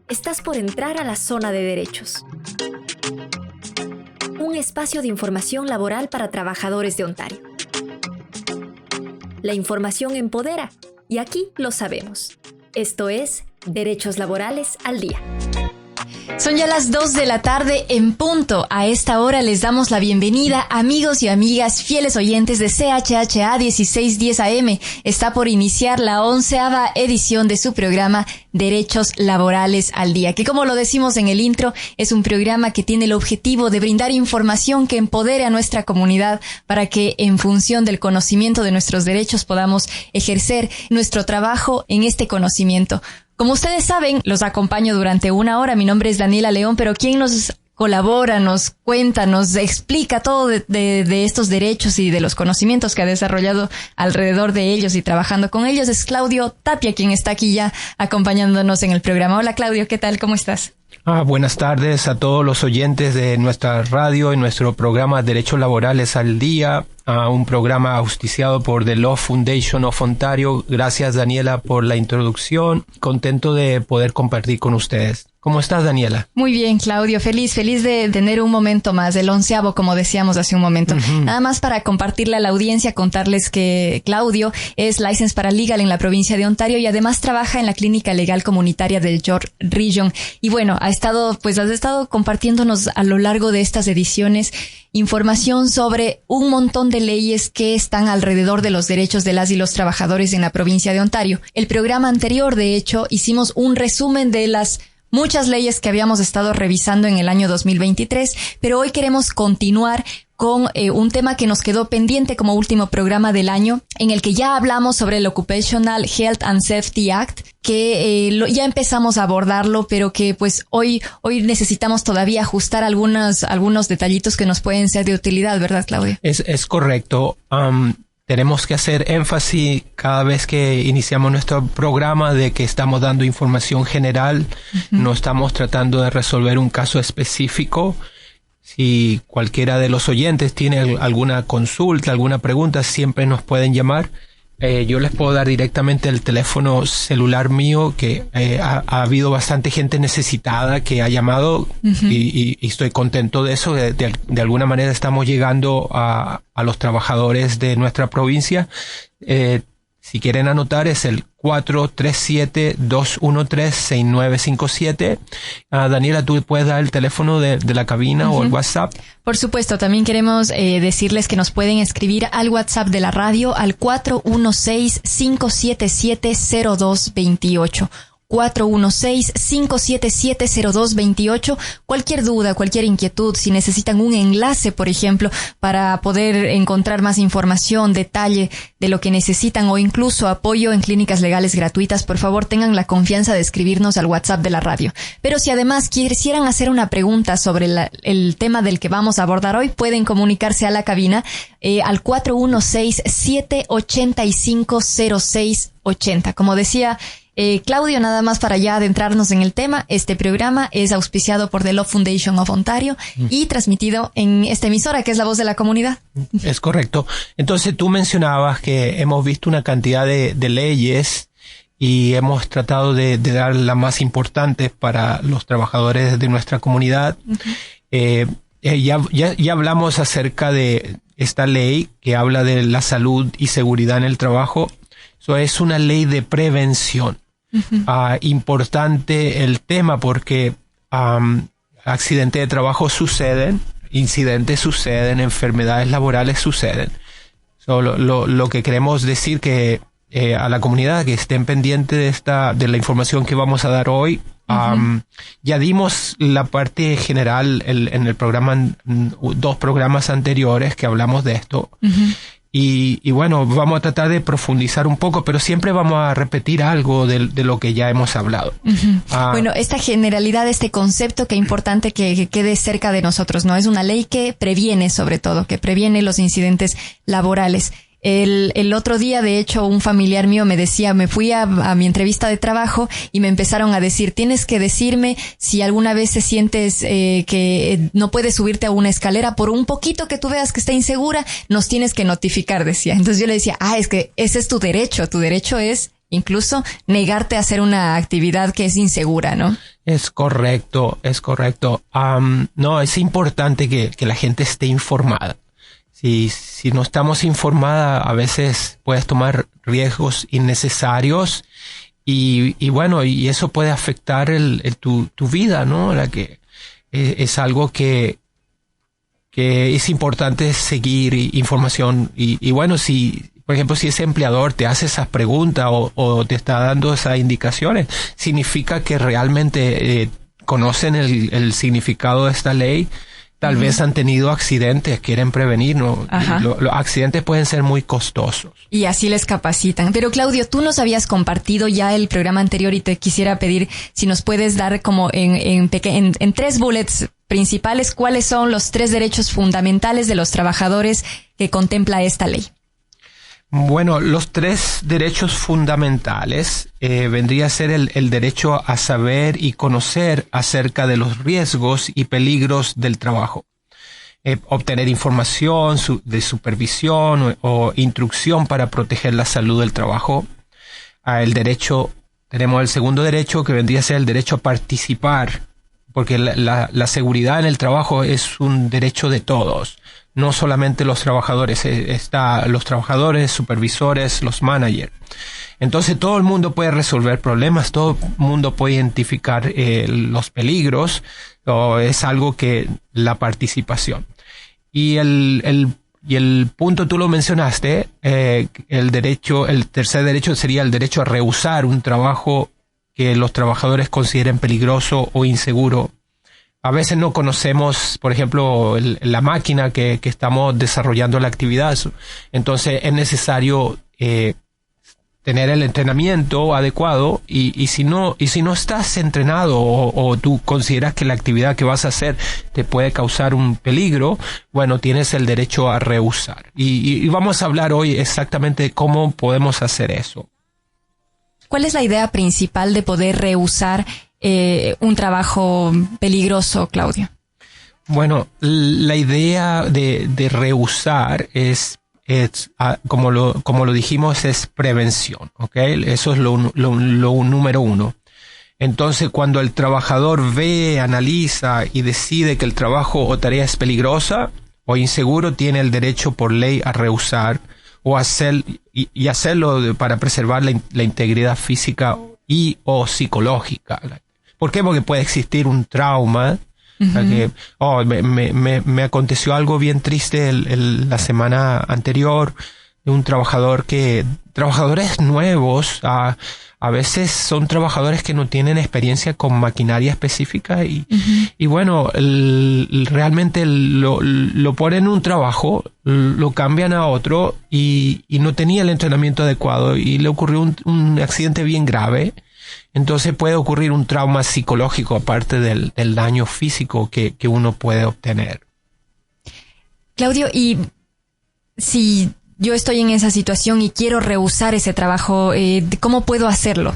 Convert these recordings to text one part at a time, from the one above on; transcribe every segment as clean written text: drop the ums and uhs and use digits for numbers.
Estás por entrar a la zona de derechos. Un espacio de información laboral para trabajadores de Ontario. La información empodera y aquí lo sabemos. Esto es Derechos Laborales al Día. Son ya las 2 de la tarde en punto. A esta hora les damos la bienvenida, amigos y amigas, fieles oyentes de CHHA 1610 AM. Está por iniciar la 11ª edición de su programa Derechos Laborales al Día, que como lo decimos en el intro, es un programa que tiene el objetivo de brindar información que empodere a nuestra comunidad para que en función del conocimiento de nuestros derechos podamos ejercer nuestro trabajo en este conocimiento. Como ustedes saben, los acompaño durante una hora. Mi nombre es Daniela León, pero quien nos colabora, nos cuenta, nos explica todo de estos derechos y de los conocimientos que ha desarrollado alrededor de ellos y trabajando con ellos es Claudio Tapia, quien está aquí ya acompañándonos en el programa. Hola Claudio, ¿qué tal? ¿Cómo estás? Buenas tardes a todos los oyentes de nuestra radio y nuestro programa Derechos Laborales al Día, un programa auspiciado por The Law Foundation of Ontario. Gracias, Daniela, por la introducción. Contento de poder compartir con ustedes. ¿Cómo estás, Daniela? Muy bien, Claudio. Feliz de tener un momento más, el 11º, como decíamos hace un momento. Nada más para compartirle a la audiencia, contarles que Claudio es Licensed Paralegal en la provincia de Ontario y además trabaja en la Clínica Legal Comunitaria del York Region. Y bueno, has estado compartiéndonos a lo largo de estas ediciones información sobre un montón de leyes que están alrededor de los derechos de las y los trabajadores en la provincia de Ontario. El programa anterior, de hecho, hicimos un resumen de las muchas leyes que habíamos estado revisando en el año 2023, pero hoy queremos continuar con un tema que nos quedó pendiente como último programa del año, en el que ya hablamos sobre el Occupational Health and Safety Act, que ya empezamos a abordarlo, pero que pues hoy necesitamos todavía ajustar algunos detallitos que nos pueden ser de utilidad, ¿verdad, Claudia? Es correcto. Tenemos que hacer énfasis cada vez que iniciamos nuestro programa de que estamos dando información general, no estamos tratando de resolver un caso específico. Si cualquiera de los oyentes tiene alguna consulta, alguna pregunta, siempre nos pueden llamar. Yo les puedo dar directamente el teléfono celular mío, que ha habido bastante gente necesitada que ha llamado y estoy contento de eso. De alguna manera estamos llegando a los trabajadores de nuestra provincia. Si quieren anotar, es el 437-213-6957. Daniela, ¿tú puedes dar el teléfono de la cabina o el WhatsApp? Por supuesto, también queremos decirles que nos pueden escribir al WhatsApp de la radio al 416-577-0228. 416-577-0228. Cualquier duda, cualquier inquietud, si necesitan un enlace, por ejemplo, para poder encontrar más información, detalle de lo que necesitan o incluso apoyo en clínicas legales gratuitas, por favor tengan la confianza de escribirnos al WhatsApp de la radio. Pero si además quisieran hacer una pregunta sobre el tema del que vamos a abordar hoy, pueden comunicarse a la cabina al 416-785-0680. Como decía Claudio, nada más para ya adentrarnos en el tema, este programa es auspiciado por The Law Foundation of Ontario y transmitido en esta emisora que es La Voz de la Comunidad. Es correcto. Entonces tú mencionabas que hemos visto una cantidad de leyes y hemos tratado de dar las más importantes para los trabajadores de nuestra comunidad. Ya hablamos acerca de esta ley que habla de la salud y seguridad en el trabajo. Eso es una ley de prevención. Importante el tema porque accidentes de trabajo suceden, incidentes suceden, enfermedades laborales suceden. Lo que queremos decir que a la comunidad que estén pendientes de la información que vamos a dar hoy. Ya dimos la parte general en el programa, 2 programas anteriores que hablamos de esto. Y bueno, vamos a tratar de profundizar un poco, pero siempre vamos a repetir algo de lo que ya hemos hablado. Bueno, esta generalidad, este concepto, que es importante que quede cerca de nosotros, ¿no? Es una ley que previene, sobre todo, que previene los incidentes laborales. El otro día, de hecho, un familiar mío me decía, me fui a mi entrevista de trabajo y me empezaron a decir, tienes que decirme si alguna vez te sientes que no puedes subirte a una escalera por un poquito que tú veas que está insegura, nos tienes que notificar, decía. Entonces yo le decía, es que ese es tu derecho es incluso negarte a hacer una actividad que es insegura, ¿no? Es correcto. No, es importante que la gente esté informada. Si no estamos informada, a veces puedes tomar riesgos innecesarios y bueno, y eso puede afectar tu vida, ¿no? Es algo que es importante seguir información y bueno, por ejemplo, si ese empleador te hace esas preguntas o te está dando esas indicaciones, significa que realmente conocen el significado de esta ley. Tal vez han tenido accidentes, quieren prevenir, ¿no? Los accidentes pueden ser muy costosos. Y así les capacitan. Pero Claudio, tú nos habías compartido ya el programa anterior y te quisiera pedir si nos puedes dar como en 3 bullets principales cuáles son los 3 derechos fundamentales de los trabajadores que contempla esta ley. Bueno, los 3 derechos fundamentales vendría a ser el derecho a saber y conocer acerca de los riesgos y peligros del trabajo. Obtener información de supervisión o instrucción para proteger la salud del trabajo. Tenemos el segundo derecho que vendría a ser el derecho a participar, porque la seguridad en el trabajo es un derecho de todos. No solamente los trabajadores, los trabajadores, supervisores, los managers. Entonces todo el mundo puede resolver problemas, todo el mundo puede identificar los peligros, es algo que la participación. Y el punto tú lo mencionaste, el tercer derecho sería el derecho a rehusar un trabajo que los trabajadores consideren peligroso o inseguro. A veces no conocemos, por ejemplo, la máquina que estamos desarrollando la actividad. Entonces es necesario tener el entrenamiento adecuado y si no estás entrenado o tú consideras que la actividad que vas a hacer te puede causar un peligro, bueno, tienes el derecho a rehusar. Y vamos a hablar hoy exactamente de cómo podemos hacer eso. ¿Cuál es la idea principal de poder rehusar un trabajo peligroso, Claudio? Bueno, la idea de rehusar es como lo dijimos, es prevención, ¿ok? Eso es lo número 1. Entonces, cuando el trabajador ve, analiza y decide que el trabajo o tarea es peligrosa o inseguro, tiene el derecho por ley a rehusar o hacerlo para preservar la integridad física o psicológica. ¿Por qué? Porque puede existir un trauma. Me aconteció algo bien triste la semana anterior de un trabajadores nuevos, a veces son trabajadores que no tienen experiencia con maquinaria específica y bueno, realmente lo ponen en un trabajo, lo cambian a otro y no tenía el entrenamiento adecuado y le ocurrió un accidente bien grave. Entonces puede ocurrir un trauma psicológico aparte del daño físico que uno puede obtener. Claudio, y si yo estoy en esa situación y quiero rehusar ese trabajo, ¿cómo puedo hacerlo?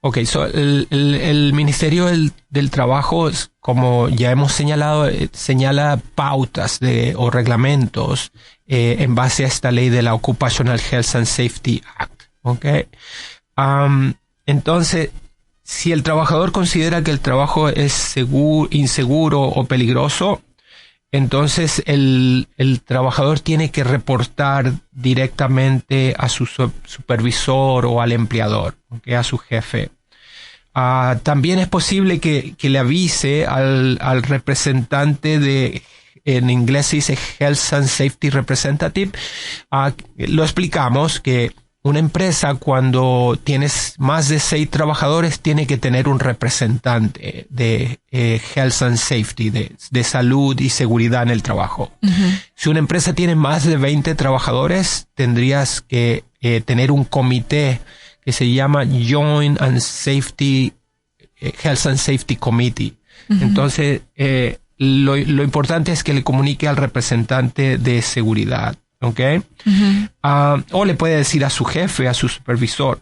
Okay, el Ministerio del Trabajo, como ya hemos señalado, señala pautas o reglamentos en base a esta ley de la Occupational Health and Safety Act. Okay. Entonces, si el trabajador considera que el trabajo es inseguro o peligroso, entonces el trabajador tiene que reportar directamente a su supervisor o al empleador, ¿okay? A su jefe. También es posible que le avise al representante en inglés se dice Health and Safety Representative. Lo explicamos que una empresa, cuando tienes más de 6 trabajadores, tiene que tener un representante de Health and Safety, de salud y seguridad en el trabajo. Si una empresa tiene más de 20 trabajadores, tendrías que tener un comité que se llama Joint and Safety, Health and Safety Committee. Entonces, lo importante es que le comunique al representante de seguridad. ¿Okay? O le puede decir a su jefe, a su supervisor.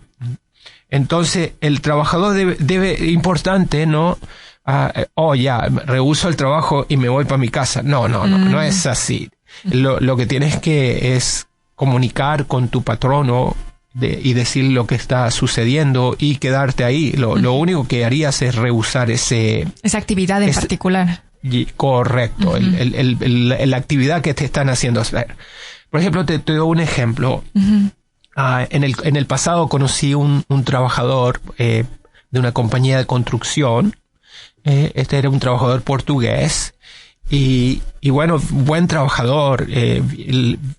Entonces, el trabajador importante, ¿no? Rehuso el trabajo y me voy para mi casa. No es así. Lo que tienes que es comunicar con tu patrono y decir lo que está sucediendo y quedarte ahí. Lo único que harías es rehusar esa actividad en particular. Correcto, la actividad que te están haciendo hacer. Por ejemplo, te doy un ejemplo. En el pasado conocí un trabajador de una compañía de construcción. Este era un trabajador portugués y bueno, buen trabajador,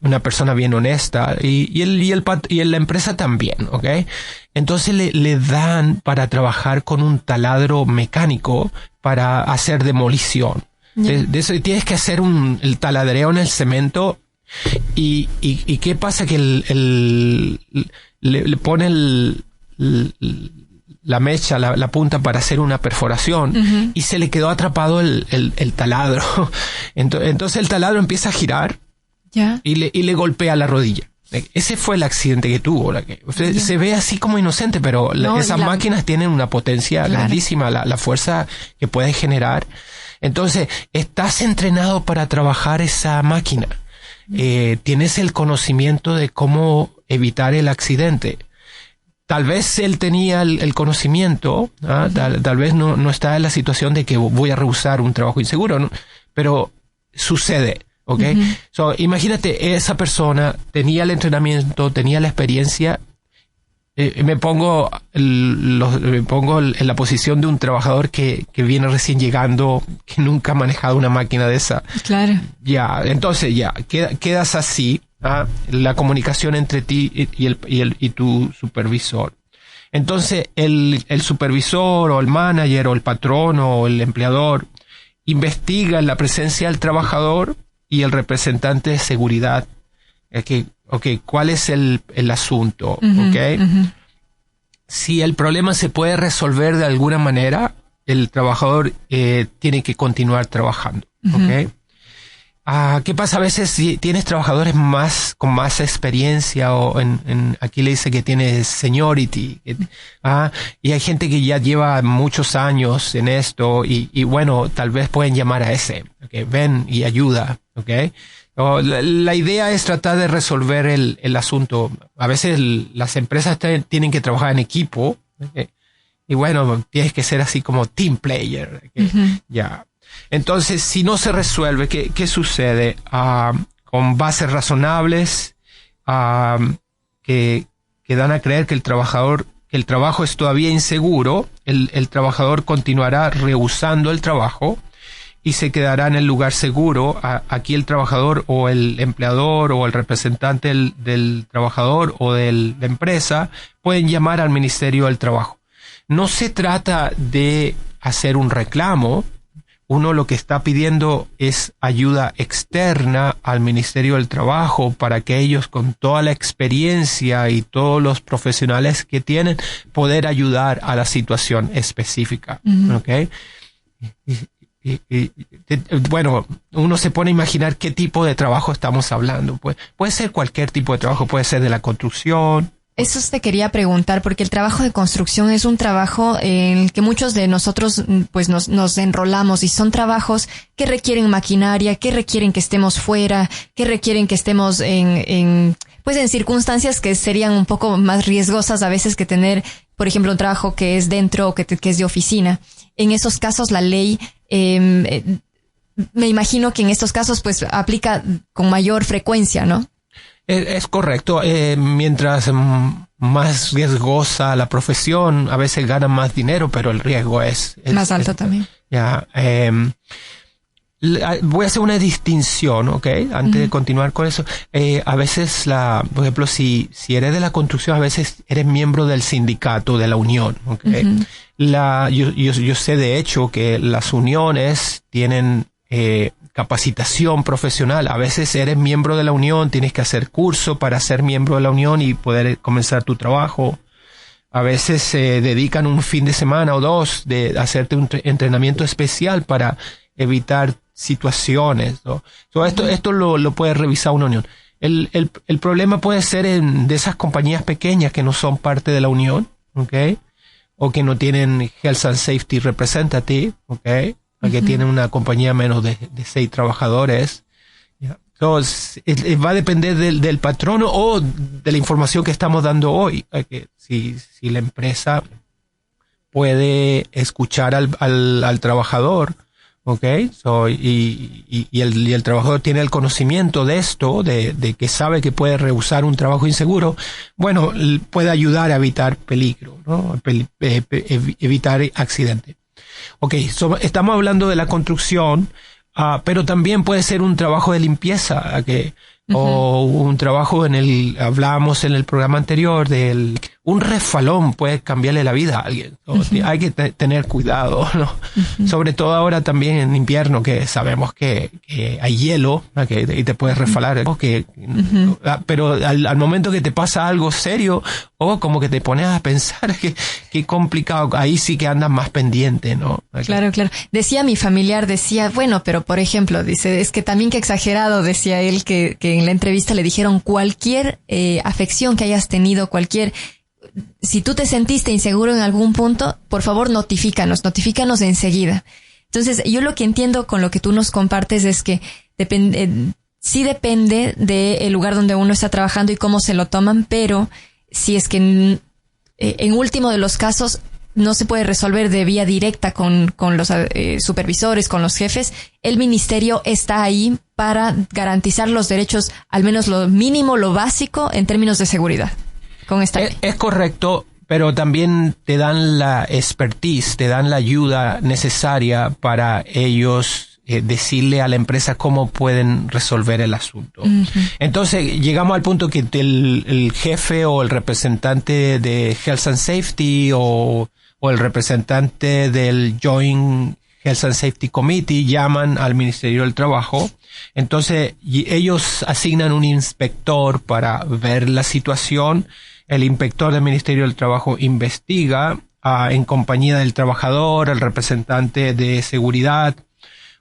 una persona bien honesta y la empresa también, ¿ok? Entonces le dan para trabajar con un taladro mecánico para hacer demolición. De eso tienes que hacer el taladreo en el cemento. Y qué pasa que le pone la mecha, la punta para hacer una perforación y se le quedó atrapado el taladro. Entonces el taladro empieza a girar y le golpea la rodilla. Ese fue el accidente que tuvo. Se ve así como inocente, pero esas máquinas tienen una potencia grandísima, la fuerza que pueden generar. Entonces, estás entrenado para trabajar esa máquina. Tienes el conocimiento de cómo evitar el accidente. Tal vez él tenía el conocimiento, tal vez no está en la situación de que voy a rehusar un trabajo inseguro, ¿no? Pero sucede, ¿ok? So, imagínate, esa persona tenía el entrenamiento, tenía la experiencia. Me pongo en la posición de un trabajador que viene recién llegando, que nunca ha manejado una máquina de esa. Claro. Entonces quedas así, la comunicación entre ti y tu supervisor. Entonces el supervisor o el manager o el patrón o el empleador investiga la presencia del trabajador y el representante de seguridad. ¿Cuál es el asunto? Si el problema se puede resolver de alguna manera, el trabajador tiene que continuar trabajando. ¿Qué pasa a veces si tienes trabajadores con más experiencia o aquí le dice que tiene seniority? Y hay gente que ya lleva muchos años en esto y bueno, tal vez pueden llamar a ese. Ven y ayuda. La idea es tratar de resolver el asunto. A veces las empresas tienen que trabajar en equipo. Y bueno, tienes que ser así como team player. Entonces, si no se resuelve, ¿qué sucede? Con bases razonables que dan a creer que el trabajo es todavía inseguro, el trabajador continuará rehusando el trabajo y se quedará en el lugar seguro. Aquí el trabajador o el empleador o el representante del trabajador o de la empresa pueden llamar al Ministerio del Trabajo. No se trata de hacer un reclamo. Uno lo que está pidiendo es ayuda externa al Ministerio del Trabajo para que ellos, con toda la experiencia y todos los profesionales que tienen, poder ayudar a la situación específica. Bueno, uno se pone a imaginar qué tipo de trabajo estamos hablando. Puede ser cualquier tipo de trabajo, puede ser de la construcción. Eso te quería preguntar, porque el trabajo de construcción es un trabajo en el que muchos de nosotros pues nos enrolamos, y son trabajos que requieren maquinaria, que requieren que estemos fuera, que requieren que estemos en circunstancias que serían un poco más riesgosas a veces que tener, por ejemplo, un trabajo que es dentro o que es de oficina. En esos casos la ley, me imagino que en estos casos pues aplica con mayor frecuencia, ¿no? Es correcto. Mientras más riesgosa la profesión, a veces ganan más dinero, pero el riesgo es más alto también. Voy a hacer una distinción, ¿ok? Antes de continuar con eso. A veces, por ejemplo, si eres de la construcción, a veces eres miembro del sindicato, de la unión, ¿ok? Yo sé de hecho que las uniones tienen capacitación profesional. A veces eres miembro de la unión, tienes que hacer curso para ser miembro de la unión y poder comenzar tu trabajo. A veces se dedican un fin de semana o dos de hacerte un entrenamiento especial para evitar situaciones, ¿no? Esto lo puede revisar una unión. El problema puede ser de esas compañías pequeñas que no son parte de la unión, ¿ok? O que no tienen Health and Safety Representative, ¿ok? Que tienen una compañía menos de 6 trabajadores. Entonces, va a depender del patrono o de la información que estamos dando hoy. Que si la empresa puede escuchar al trabajador, ¿okay? Y el trabajador tiene el conocimiento de esto, de que sabe que puede rehusar un trabajo inseguro, bueno, puede ayudar a evitar peligro, ¿no? Evitar accidente. Okay, estamos hablando de la construcción, pero también puede ser un trabajo de limpieza, o un trabajo hablábamos en el programa anterior un resbalón puede cambiarle la vida a alguien. Hay que tener cuidado, ¿no? Sobre todo ahora también en invierno, que sabemos que hay hielo, y te puedes resbalar, pero al momento que te pasa algo serio, como que te pones a pensar que complicado, ahí sí que andas más pendiente, ¿no? Claro. Decía mi familiar, bueno, pero por ejemplo, dice, es que también que exagerado, decía él, que en la entrevista le dijeron cualquier afección que hayas tenido, si tú te sentiste inseguro en algún punto, por favor notifícanos enseguida. Entonces, yo lo que entiendo con lo que tú nos compartes es que sí depende del lugar donde uno está trabajando y cómo se lo toman, pero si es que en último de los casos no se puede resolver de vía directa con los supervisores, con los jefes, el ministerio está ahí para garantizar los derechos, al menos lo mínimo, lo básico en términos de seguridad. Con esta ley. Es correcto, pero también te dan la expertise, te dan la ayuda necesaria para ellos decirle a la empresa cómo pueden resolver el asunto. Uh-huh. Entonces llegamos al punto que el jefe o el representante de Health and Safety o el representante del Joint Health and Safety Committee llaman al Ministerio del Trabajo. Entonces ellos asignan un inspector para ver la situación. El inspector del Ministerio del Trabajo investiga en compañía del trabajador, el representante de seguridad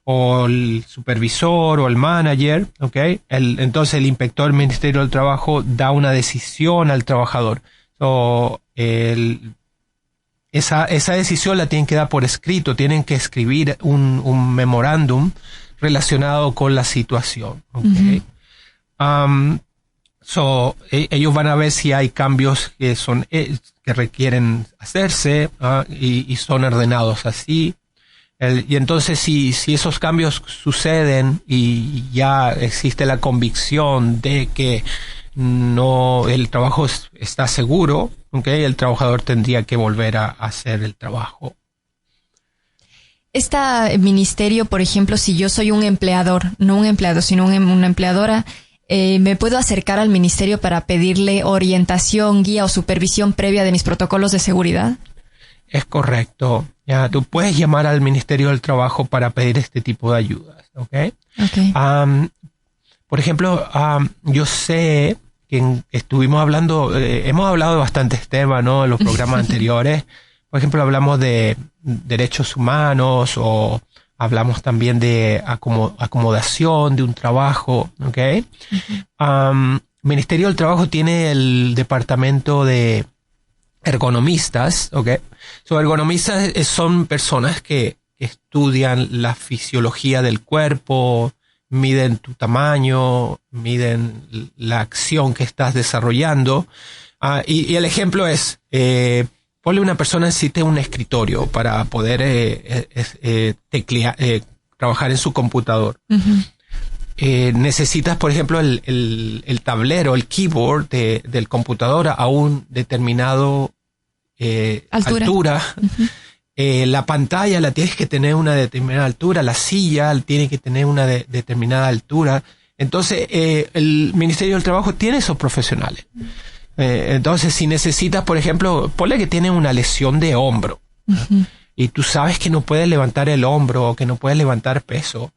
o el supervisor o el manager, ¿okay? Entonces el inspector del Ministerio del Trabajo da una decisión al trabajador. Esa decisión la tienen que dar por escrito, tienen que escribir un memorándum relacionado con la situación, ¿okay? Uh-huh. Ellos van a ver si hay cambios que requieren hacerse, y son ordenados así. Y entonces si esos cambios suceden y ya existe la convicción de que el trabajo está seguro, ¿okay? El trabajador tendría que volver a hacer el trabajo. Este ministerio, por ejemplo, si yo soy un empleador, no un empleado, sino una empleadora, ¿me puedo acercar al ministerio para pedirle orientación, guía o supervisión previa de mis protocolos de seguridad? Es correcto. Ya, tú puedes llamar al Ministerio del Trabajo para pedir este tipo de ayudas, ¿ok? Okay. Por ejemplo, yo sé que estuvimos hablando, hemos hablado de bastantes temas, ¿no? En los programas anteriores. Por ejemplo, hablamos de derechos humanos o hablamos también de acomodación de un trabajo, ¿ok? Uh-huh. Ministerio del Trabajo tiene el departamento de ergonomistas, ¿ok? Ergonomistas son personas que estudian la fisiología del cuerpo, miden tu tamaño, miden la acción que estás desarrollando. Y el ejemplo es, ponle una persona necesita un escritorio para poder trabajar en su computador. Uh-huh. Necesitas, por ejemplo, el tablero, el keyboard del computador a un determinado altura. Uh-huh. La pantalla la tienes que tener una determinada altura, la silla tiene que tener una determinada altura. Entonces, el Ministerio del Trabajo tiene esos profesionales. Entonces, si necesitas, por ejemplo, ponle que tienes una lesión de hombro, uh-huh, y tú sabes que no puedes levantar el hombro o que no puedes levantar peso,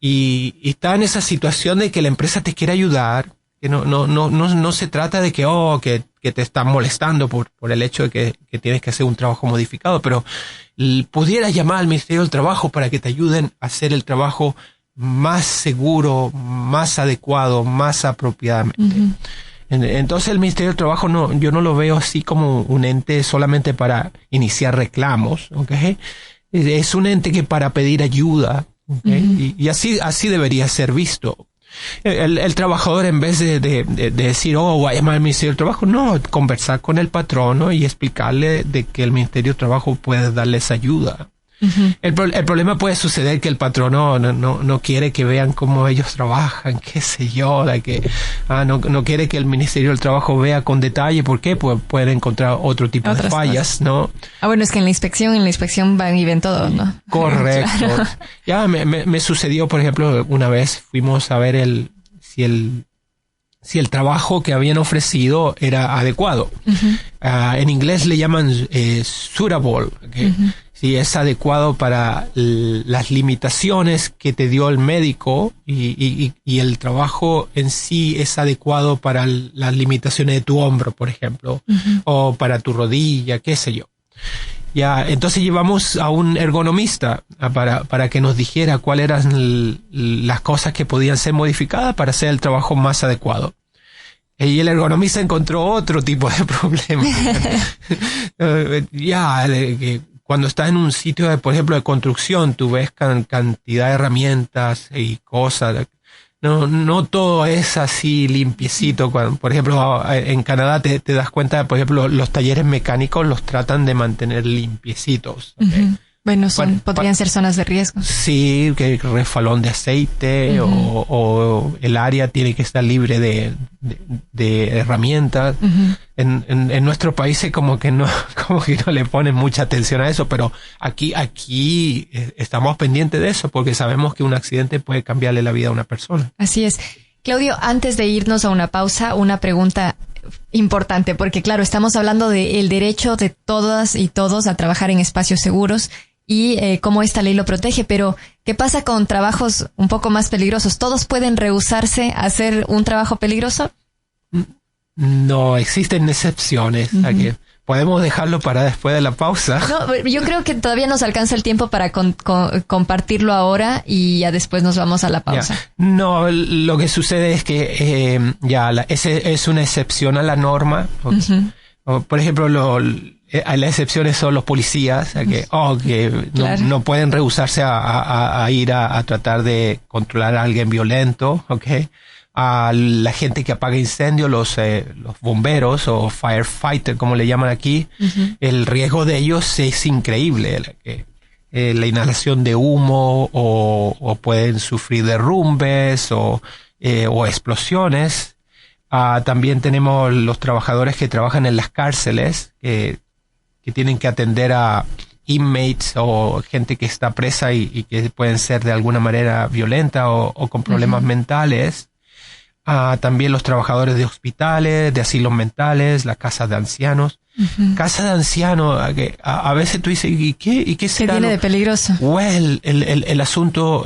y está en esa situación de que la empresa te quiere ayudar, que no se trata de que te están molestando por el hecho de que tienes que hacer un trabajo modificado, pero pudieras llamar al Ministerio del Trabajo para que te ayuden a hacer el trabajo más seguro, más adecuado, más apropiadamente. Uh-huh. Entonces el Ministerio del Trabajo yo no lo veo así como un ente solamente para iniciar reclamos, ¿okay? Es un ente que para pedir ayuda, ¿okay? Uh-huh. Y así debería ser visto. El trabajador, en vez de decir, voy a llamar al Ministerio del Trabajo, no, conversar con el patrono y explicarle de que el Ministerio del Trabajo puede darles ayuda. Uh-huh. El problema puede suceder que el patrono no quiere que vean cómo ellos trabajan, qué sé yo, no quiere que el Ministerio del Trabajo vea con detalle. ¿Por qué? Pues pueden encontrar otro tipo de fallas, cosas, ¿no? Bueno, es que en la inspección van y ven todo, ¿no? Correcto. Claro. Ya me sucedió, por ejemplo, una vez fuimos a ver si el trabajo que habían ofrecido era adecuado. Uh-huh. En inglés le llaman suitable, ¿okay? Uh-huh. Si es adecuado para las limitaciones que te dio el médico y el trabajo en sí es adecuado para las limitaciones de tu hombro, por ejemplo, uh-huh. o para tu rodilla, qué sé yo. Ya, entonces llevamos a un ergonomista para que nos dijera cuáles eran las cosas que podían ser modificadas para hacer el trabajo más adecuado. Y el ergonomista encontró otro tipo de problema. Cuando estás en un sitio, por ejemplo, de construcción, tú ves cantidad de herramientas y cosas. No todo es así limpiecito. Por ejemplo, en Canadá te das cuenta, por ejemplo, los talleres mecánicos los tratan de mantener limpiecitos. ¿Okay? Uh-huh. Bueno, podrían ser zonas de riesgo. Sí, que refalón de aceite uh-huh. o el área tiene que estar libre de herramientas. Uh-huh. En nuestro país como que no le ponen mucha atención a eso, pero aquí estamos pendientes de eso porque sabemos que un accidente puede cambiarle la vida a una persona. Así es. Claudio, antes de irnos a una pausa, una pregunta importante, porque claro, estamos hablando del derecho de todas y todos a trabajar en espacios seguros y cómo esta ley lo protege, pero ¿qué pasa con trabajos un poco más peligrosos? ¿Todos pueden rehusarse a hacer un trabajo peligroso? No, existen excepciones. Uh-huh. Aquí. Podemos dejarlo para después de la pausa. No, yo creo que todavía nos alcanza el tiempo para compartirlo ahora y ya después nos vamos a la pausa. Yeah. No, lo que sucede es que ese es una excepción a la norma. Uh-huh. Por ejemplo, las excepciones son los policías, que claro. no pueden rehusarse a ir a tratar de controlar a alguien violento, ¿okay? A la gente que apaga incendios, los bomberos o firefighter, como le llaman aquí, uh-huh. El riesgo de ellos es increíble. La inhalación de humo o pueden sufrir derrumbes o explosiones. También tenemos los trabajadores que trabajan en las cárceles, que tienen que atender a inmates o gente que está presa y que pueden ser de alguna manera violenta o con problemas uh-huh. mentales. También los trabajadores de hospitales, de asilos mentales, las casas de ancianos. Uh-huh. Casa de ancianos, que a veces tú dices, ¿y qué será? ¿Qué tiene de peligroso? Well, el asunto,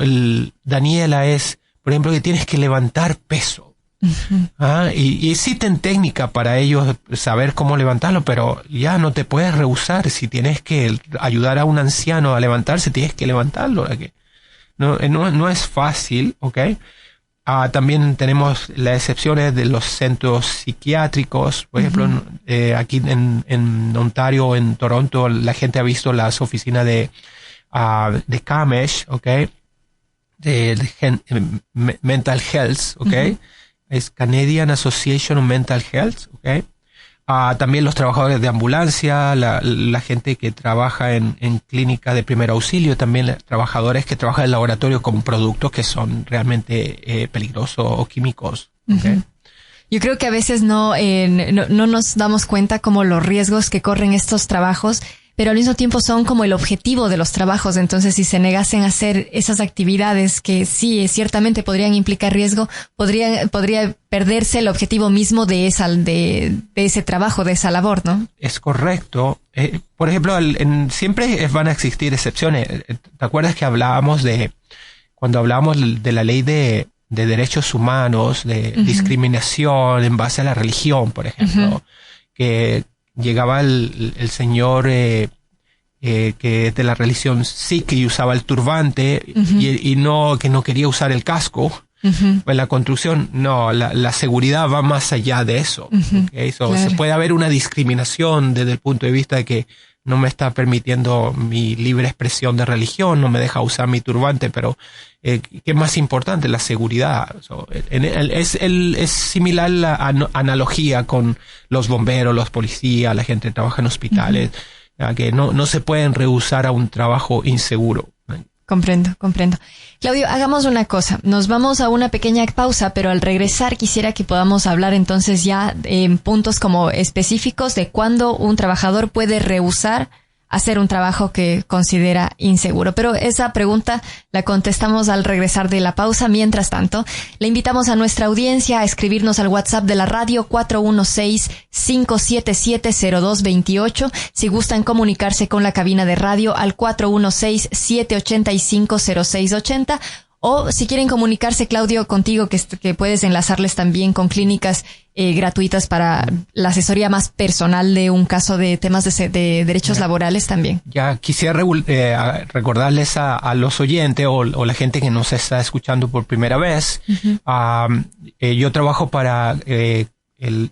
Daniela, es, por ejemplo, que tienes que levantar peso. Uh-huh. Y existen técnicas para ellos saber cómo levantarlo, pero ya no te puedes rehusar. Si tienes que ayudar a un anciano a levantarse, tienes que levantarlo. No es fácil, ¿ok? También tenemos las excepciones de los centros psiquiátricos. Por ejemplo, uh-huh. Aquí en Ontario, en Toronto, la gente ha visto las oficinas de CAMHS, ¿ok? de Mental Health, ¿ok? Uh-huh. Es Canadian Association of Mental Health, ¿ok? También los trabajadores de ambulancia, la gente que trabaja en clínica de primer auxilio, también trabajadores que trabajan en laboratorio con productos que son realmente peligrosos o químicos. ¿Okay? Uh-huh. Yo creo que a veces no nos damos cuenta como los riesgos que corren estos trabajos, pero al mismo tiempo son como el objetivo de los trabajos. Entonces, si se negasen a hacer esas actividades que sí, ciertamente podrían implicar riesgo, podría perderse el objetivo mismo de ese trabajo, de esa labor, ¿no? Es correcto. Por ejemplo, siempre van a existir excepciones. ¿Te acuerdas que cuando hablábamos de la ley de derechos humanos, de uh-huh. discriminación en base a la religión, por ejemplo, uh-huh. que llegaba el señor que es de la religión Sikh y usaba el turbante uh-huh. y que no quería usar el casco uh-huh. en la construcción. No, la seguridad va más allá de eso. Uh-huh. ¿Okay? Claro. Se puede haber una discriminación desde el punto de vista de que no me está permitiendo mi libre expresión de religión, no me deja usar mi turbante, pero ¿qué es más importante? La seguridad. Es similar la analogía con los bomberos, los policías, la gente que trabaja en hospitales, que no se pueden rehusar a un trabajo inseguro. Comprendo. Claudio, hagamos una cosa. Nos vamos a una pequeña pausa, pero al regresar quisiera que podamos hablar entonces ya en puntos como específicos de cuándo un trabajador puede rehusar hacer un trabajo que considera inseguro. Pero esa pregunta la contestamos al regresar de la pausa. Mientras tanto, le invitamos a nuestra audiencia a escribirnos al WhatsApp de la radio 416-577-0228. Si gustan comunicarse con la cabina de radio al 416-785-0680. O si quieren comunicarse, Claudio, contigo, que puedes enlazarles también con clínicas gratuitas para la asesoría más personal de un caso de temas de derechos laborales también. Ya quisiera recordarles a los oyentes o la gente que nos está escuchando por primera vez. Yo trabajo para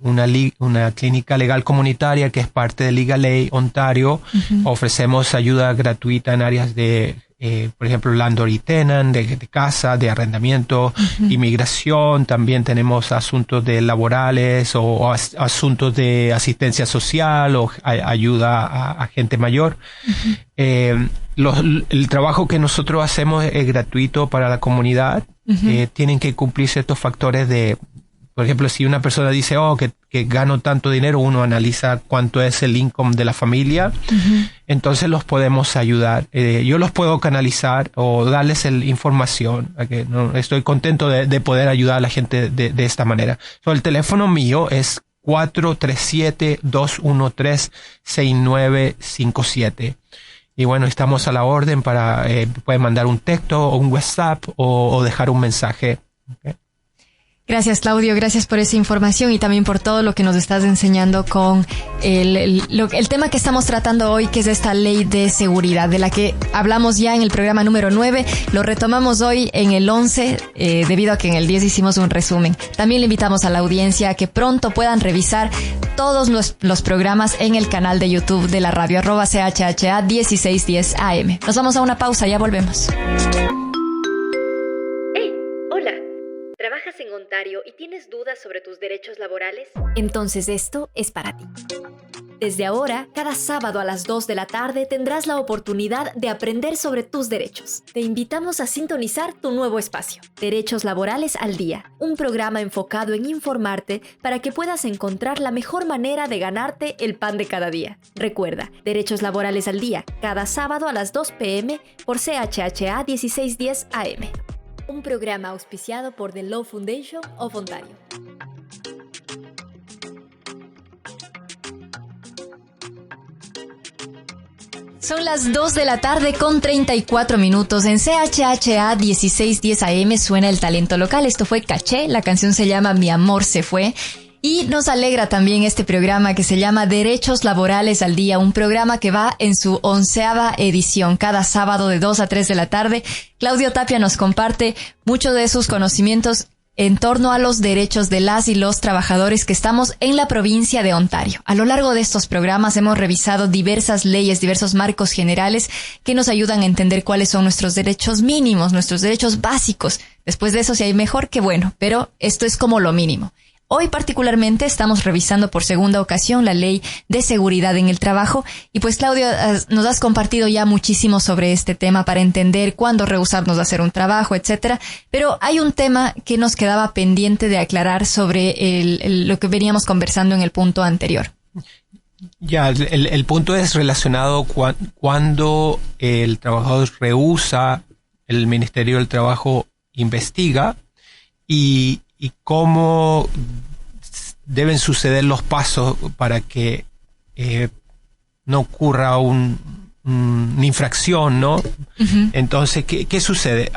una clínica legal comunitaria que es parte de Legal Aid Ontario. Ofrecemos ayuda gratuita en áreas de por ejemplo, landlord y tenant, de casa, de arrendamiento, inmigración. También tenemos asuntos de laborales o asuntos de asistencia social o ayuda a gente mayor. El trabajo que nosotros hacemos es gratuito para la comunidad. Tienen que cumplir ciertos factores por ejemplo, si una persona dice, que gano tanto dinero, uno analiza cuánto es el income de la familia. Entonces los podemos ayudar. Yo los puedo canalizar o darles información. Estoy contento de poder ayudar a la gente de esta manera. El teléfono mío es 437-213-6957. Y bueno, estamos a la orden pueden mandar un texto o un WhatsApp o dejar un mensaje. ¿Okay? Gracias, Claudio. Gracias por esa información y también por todo lo que nos estás enseñando con el tema que estamos tratando hoy, que es esta ley de seguridad, de la que hablamos ya en el programa número 9. Lo retomamos hoy en el 11, debido a que en el 10 hicimos un resumen. También le invitamos a la audiencia a que pronto puedan revisar todos los programas en el canal de YouTube de la radio, @CHHA 1610 AM. Nos vamos a una pausa, ya volvemos. ¿Trabajas en Ontario y tienes dudas sobre tus derechos laborales? Entonces esto es para ti. Desde ahora, cada sábado a las 2 de la tarde tendrás la oportunidad de aprender sobre tus derechos. Te invitamos a sintonizar tu nuevo espacio, Derechos Laborales al Día, un programa enfocado en informarte para que puedas encontrar la mejor manera de ganarte el pan de cada día. Recuerda, Derechos Laborales al Día, cada sábado a las 2 p.m. por CHHA 1610 AM. Un programa auspiciado por The Law Foundation of Ontario. Son las 2 de la tarde con 34 minutos. En CHHA 1610 AM suena el talento local. Esto fue Caché. La canción se llama Mi Amor Se Fue. Y nos alegra también este programa que se llama Derechos Laborales al Día, un programa que va en su 11ª edición, cada sábado de 2 a 3 de la tarde. Claudio Tapia nos comparte muchos de sus conocimientos en torno a los derechos de las y los trabajadores que estamos en la provincia de Ontario. A lo largo de estos programas hemos revisado diversas leyes, diversos marcos generales que nos ayudan a entender cuáles son nuestros derechos mínimos, nuestros derechos básicos. Después de eso, si hay mejor, qué bueno, pero esto es como lo mínimo. Hoy particularmente estamos revisando por segunda ocasión la ley de seguridad en el trabajo y pues Claudio, nos has compartido ya muchísimo sobre este tema para entender cuándo rehusarnos de hacer un trabajo, etcétera. Pero hay un tema que nos quedaba pendiente de aclarar sobre lo que veníamos conversando en el punto anterior. Ya, el punto es relacionado cuando el trabajador rehúsa, el Ministerio del Trabajo investiga y cómo deben suceder los pasos para que no ocurra una infracción, ¿no? Entonces, ¿qué sucede?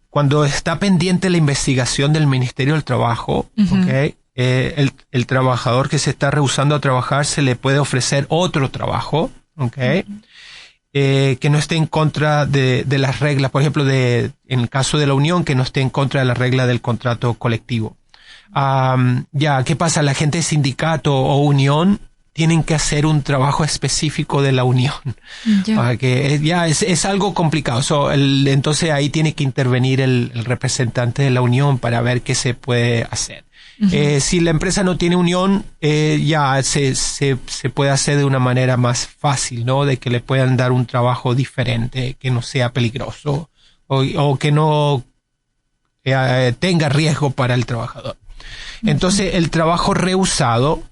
Cuando está pendiente la investigación del Ministerio del Trabajo, ¿okay? El trabajador que se está rehusando a trabajar se le puede ofrecer otro trabajo, ¿okay? Que no esté en contra de las reglas, por ejemplo, en el caso de la unión, que no esté en contra de la regla del contrato colectivo. ¿Qué pasa? La gente de sindicato o unión tienen que hacer un trabajo específico de la unión. Que ya es algo complicado. Entonces ahí tiene que intervenir el representante de la unión para ver qué se puede hacer. Si la empresa no tiene unión, ya se puede hacer de una manera más fácil, ¿no? De que le puedan dar un trabajo diferente, que no sea peligroso o que no tenga riesgo para el trabajador. Entonces, el trabajo rehusado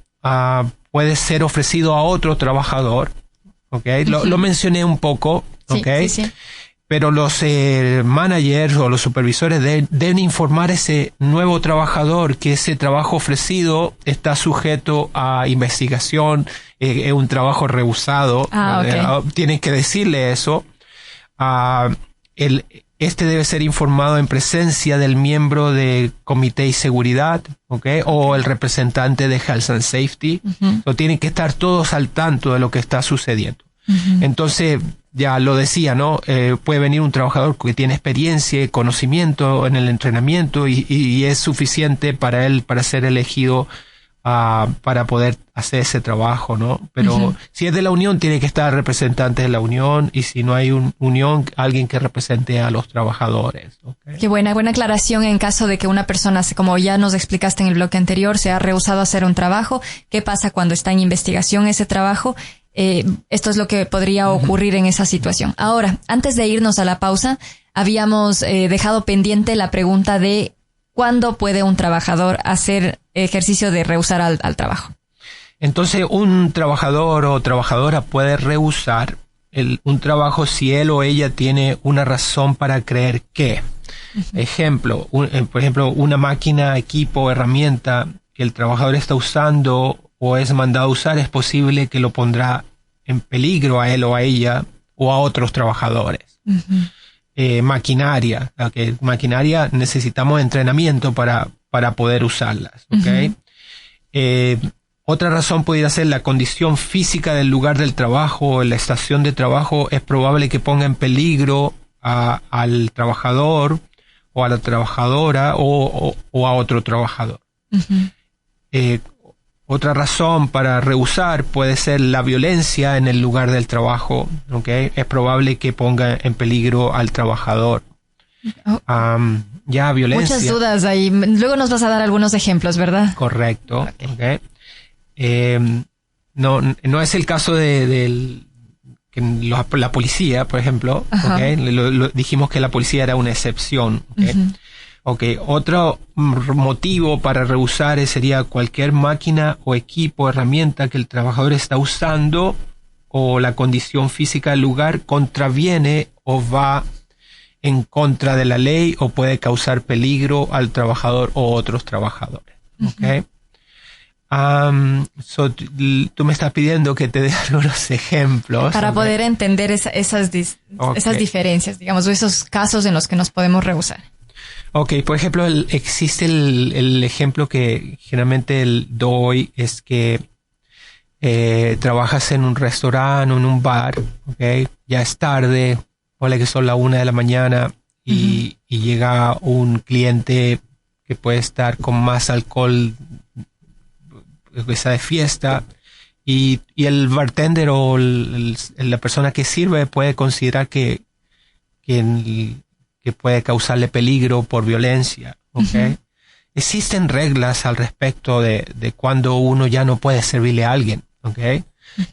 puede ser ofrecido a otro trabajador, ¿okay? Lo mencioné un poco, ¿okay? Sí. Pero los managers o los supervisores deben informar a ese nuevo trabajador que ese trabajo ofrecido está sujeto a investigación, es un trabajo rehusado. Tienen que decirle eso. Este debe ser informado en presencia del miembro de comité y seguridad, ¿okay? O el representante de Health and Safety. Tienen que estar todos al tanto de lo que está sucediendo. Entonces, ya lo decía, ¿no? Puede venir un trabajador que tiene experiencia y conocimiento en el entrenamiento y es suficiente para él para ser elegido para poder hacer ese trabajo, ¿no? Pero si es de la unión, tiene que estar representante de la unión, y si no hay unión, alguien que represente a los trabajadores. ¿Okay? Qué buena aclaración en caso de que una persona, como ya nos explicaste en el bloque anterior, se ha rehusado a hacer un trabajo. ¿Qué pasa cuando está en investigación ese trabajo? Esto es lo que podría ocurrir en esa situación. Ahora, antes de irnos a la pausa, habíamos dejado pendiente la pregunta de ¿cuándo puede un trabajador hacer ejercicio de rehusar al trabajo? Entonces, un trabajador o trabajadora puede rehusar un trabajo si él o ella tiene una razón para creer que. Ejemplo, por ejemplo, una máquina, equipo, herramienta que el trabajador está usando o es mandado a usar, es posible que lo pondrá en peligro a él o a ella o a otros trabajadores. Maquinaria, maquinaria necesitamos entrenamiento para poder usarlas, ¿okay? Otra razón podría ser la condición física del lugar del trabajo o la estación de trabajo. Es probable que ponga en peligro al trabajador o a la trabajadora o a otro trabajador. Otra razón para rehusar puede ser la violencia en el lugar del trabajo, ¿okay? Es probable que ponga en peligro al trabajador. Violencia. Muchas dudas ahí. Luego nos vas a dar algunos ejemplos, ¿verdad? Correcto. Okay. No es el caso de la policía, por ejemplo. ¿Okay? Dijimos que la policía era una excepción. ¿Okay? Otro motivo para rehusar sería cualquier máquina o equipo, herramienta que el trabajador está usando o la condición física del lugar contraviene o va en contra de la ley o puede causar peligro al trabajador o otros trabajadores. ¿Okay? Tú me estás pidiendo que te dé algunos ejemplos. Para poder entender esas diferencias, digamos, o esos casos en los que nos podemos rehusar. Por ejemplo, existe el ejemplo que generalmente doy, es que trabajas en un restaurante o en un bar, ya es tarde, ponle que son las 1 de la mañana y llega un cliente que puede estar con más alcohol, está de fiesta, y el bartender o la persona que sirve puede considerar que puede causarle peligro por violencia, Existen reglas al respecto de cuando uno ya no puede servirle a alguien,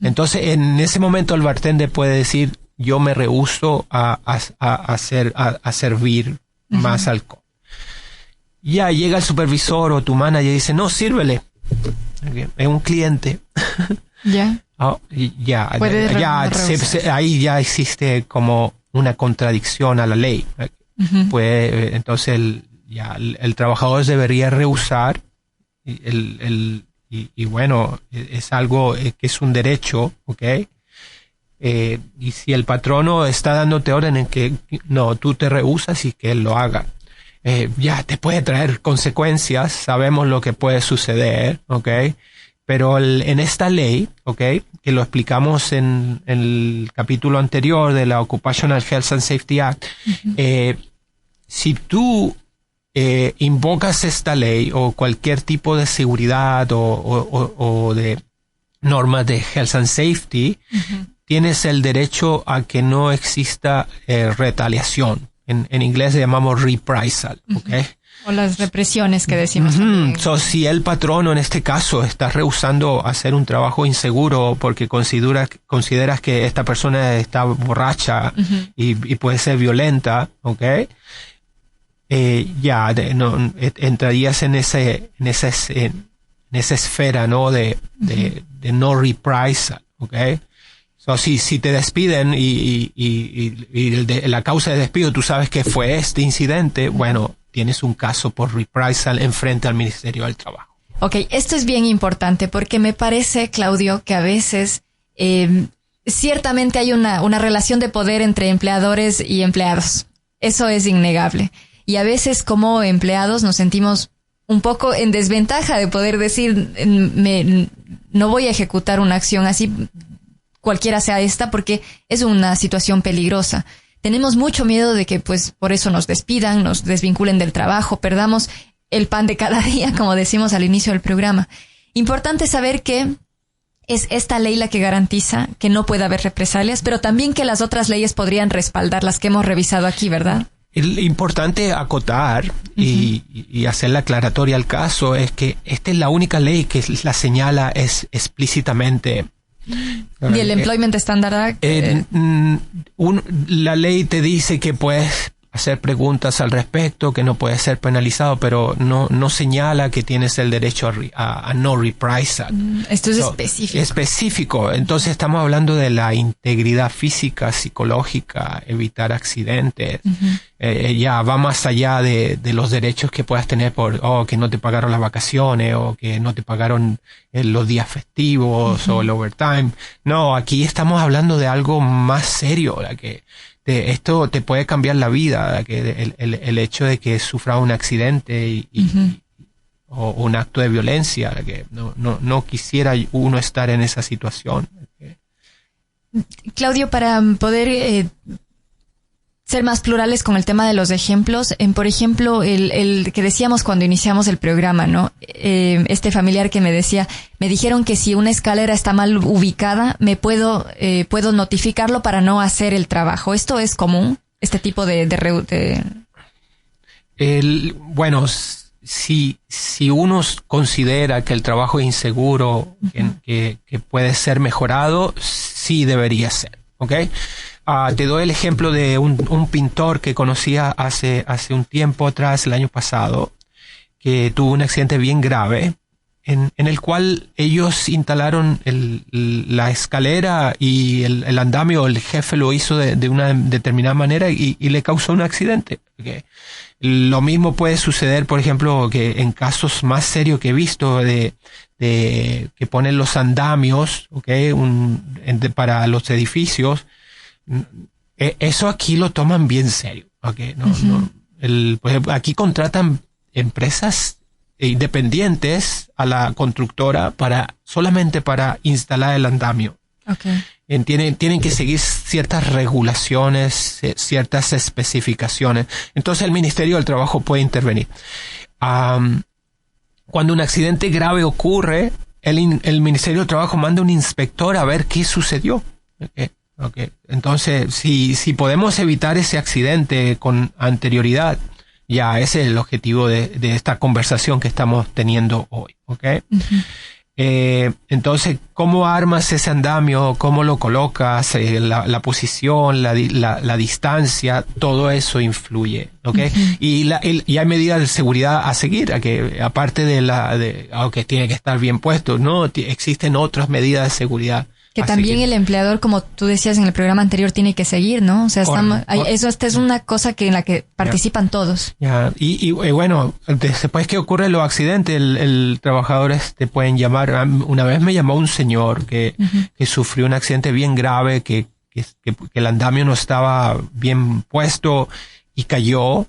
Entonces, en ese momento el bartender puede decir, yo me rehúso a servir más alcohol. Ya llega el supervisor o tu manager y dice, no, sírvele. Es un cliente. Ahí ya existe como una contradicción a la ley. Pues entonces el trabajador debería rehusar y bueno, es algo que es un derecho, y si el patrono está dándote orden en que no, tú te rehusas y que él lo haga, ya te puede traer consecuencias, sabemos lo que puede suceder, pero en esta ley, que lo explicamos en el capítulo anterior de la Occupational Health and Safety Act, si tú invocas esta ley o cualquier tipo de seguridad o de normas de Health and Safety, tienes el derecho a que no exista retaliación. En inglés le llamamos reprisal, ¿ok? O las represiones que decimos. So, si el patrono en este caso está rehusando hacer un trabajo inseguro porque consideras que esta persona está borracha y puede ser violenta, ¿ok? Entrarías en esa esfera, ¿no? De no reprisal, ¿ok? So, si te despiden y la causa de despido tú sabes que fue este incidente, bueno, tienes un caso por reprisal enfrente al Ministerio del Trabajo. Ok, esto es bien importante porque me parece, Claudio, que a veces ciertamente hay una relación de poder entre empleadores y empleados. Eso es innegable. Y a veces como empleados nos sentimos un poco en desventaja de poder decir, no voy a ejecutar una acción así, cualquiera sea esta, porque es una situación peligrosa. Tenemos mucho miedo de que, pues, por eso nos despidan, nos desvinculen del trabajo, perdamos el pan de cada día, como decimos al inicio del programa. Importante saber que es esta ley la que garantiza que no pueda haber represalias, pero también que las otras leyes podrían respaldar las que hemos revisado aquí, ¿verdad? Importante acotar y hacer la aclaratoria al caso es que esta es la única ley que la señala es explícitamente. Y el Employment Standard Act. La ley te dice que puedes hacer preguntas al respecto, que no puedes ser penalizado, pero no señala que tienes el derecho a no reprisal. Esto es específico. Específico. Entonces estamos hablando de la integridad física, psicológica, evitar accidentes. Ya va más allá de los derechos que puedas tener por que no te pagaron las vacaciones o que no te pagaron los días festivos o el overtime. No, aquí estamos hablando de algo más serio, esto te puede cambiar la vida, que el hecho de que sufra un accidente o un acto de violencia, que no quisiera uno estar en esa situación. Claudio, para poder ser más plurales con el tema de los ejemplos, por ejemplo, el que decíamos cuando iniciamos el programa, ¿no? Este familiar que me dijeron que si una escalera está mal ubicada, puedo notificarlo para no hacer el trabajo. ¿Esto es común? Este tipo bueno, si uno considera que el trabajo es inseguro, que puede ser mejorado, sí debería ser, ¿ok? Te doy el ejemplo de un pintor que conocía hace un tiempo atrás, el año pasado, que tuvo un accidente bien grave, en el cual ellos instalaron la escalera y el andamio. El jefe lo hizo de una determinada manera y le causó un accidente. Okay. Lo mismo puede suceder, por ejemplo, que en casos más serios que he visto de que ponen los andamios, okay, para los edificios. Eso aquí lo toman bien serio, okay. Pues aquí contratan empresas independientes a la constructora solamente para instalar el andamio. Okay. Tienen que seguir ciertas regulaciones, ciertas especificaciones. Entonces el Ministerio del Trabajo puede intervenir. Cuando un accidente grave ocurre, el Ministerio del Trabajo manda un inspector a ver qué sucedió. Okay. Entonces, si podemos evitar ese accidente con anterioridad, ya ese es el objetivo de esta conversación que estamos teniendo hoy, ¿ok? Entonces, ¿cómo armas ese andamio? ¿Cómo lo colocas? La posición, la distancia, todo eso influye, ¿ok? Y hay medidas de seguridad a seguir, aparte que tiene que estar bien puesto, ¿no? Existen otras medidas de seguridad. Que también el empleador, como tú decías en el programa anterior, tiene que seguir, ¿no? O sea, esta es una cosa en la que participan todos. Y bueno, después que ocurren los accidentes, el trabajador te pueden llamar. Una vez me llamó un señor que sufrió un accidente bien grave, que el andamio no estaba bien puesto y cayó.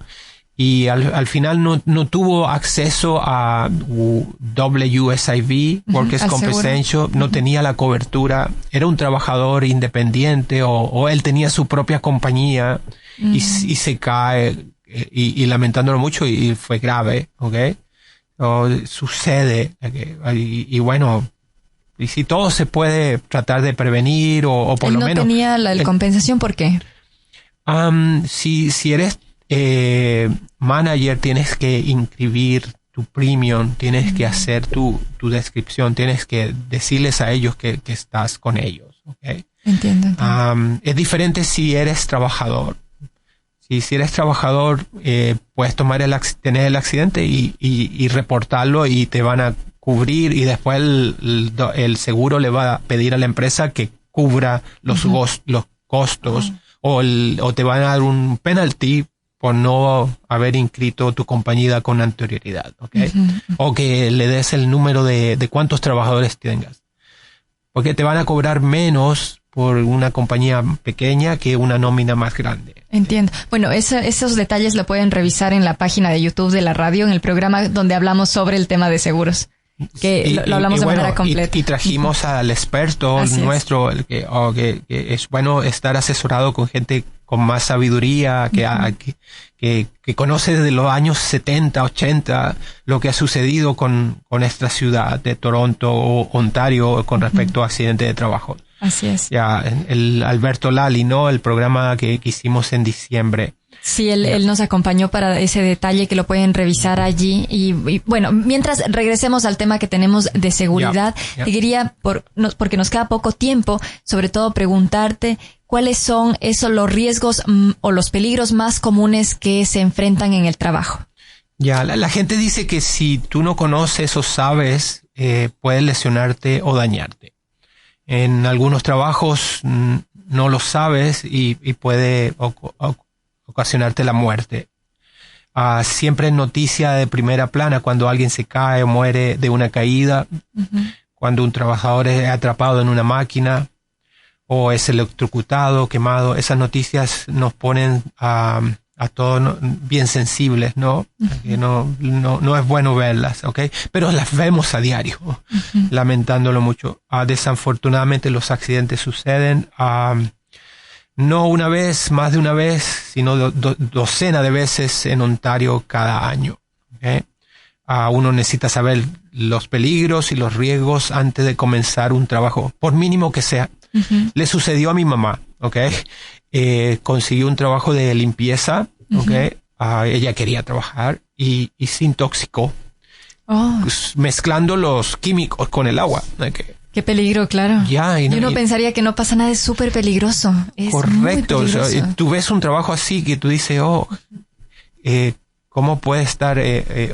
Y al final no tuvo acceso a WSIB, Workers' Compensation, no tenía la cobertura, era un trabajador independiente o él tenía su propia compañía y se cae y lamentándolo mucho y fue grave, ¿ok? Sucede, y bueno, si todo se puede tratar de prevenir o por él lo no menos... tenía la compensación, ¿por qué? Si eres manager, tienes que inscribir tu premium, tienes que hacer tu descripción, tienes que decirles a ellos que estás con ellos, ¿ok? Entiendo. Es diferente si eres trabajador. Si eres trabajador, puedes tener el accidente y reportarlo y te van a cubrir, y después el seguro le va a pedir a la empresa que cubra los costos, o te van a dar un penalty por no haber inscrito tu compañía con anterioridad, ¿ok? O que le des el número de cuántos trabajadores tengas. Porque te van a cobrar menos por una compañía pequeña que una nómina más grande. Entiendo. Bueno, esos detalles lo pueden revisar en la página de YouTube de la radio, en el programa donde hablamos sobre el tema de seguros. Que lo hablamos de manera completa. Y trajimos al experto nuestro, que es bueno estar asesorado con gente con más sabiduría, que conoce desde los años 70, 80 lo que ha sucedido con esta ciudad de Toronto o Ontario con respecto a accidentes de trabajo. Así es. Ya, el Alberto Lali, ¿no? El programa que hicimos en diciembre. Sí, él nos acompañó para ese detalle, que lo pueden revisar allí. Y bueno, mientras regresemos al tema que tenemos de seguridad, te quería, porque nos queda poco tiempo, sobre todo preguntarte cuáles son los riesgos o los peligros más comunes que se enfrentan en el trabajo. Ya, la gente dice que si tú no conoces o sabes, puedes lesionarte o dañarte. En algunos trabajos no lo sabes y puede ocasionarte la muerte. Siempre es noticia de primera plana cuando alguien se cae o muere de una caída, cuando un trabajador es atrapado en una máquina o es electrocutado, quemado. Esas noticias nos ponen a todos bien sensibles, ¿no? Que no es bueno verlas, ¿ok? Pero las vemos a diario, lamentándolo mucho. Desafortunadamente los accidentes suceden, no una vez, más de una vez, sino docenas de veces en Ontario cada año, ¿ok? Uno necesita saber los peligros y los riesgos antes de comenzar un trabajo, por mínimo que sea. Le sucedió a mi mamá, ¿ok? Consiguió un trabajo de limpieza, ¿ok? Ella quería trabajar y se intoxicó, mezclando los químicos con el agua. Qué peligro, claro. Y uno pensaría que no pasa nada, es súper peligroso. Es correcto. Muy peligroso. O sea, tú ves un trabajo así que tú dices, ¿cómo puede estar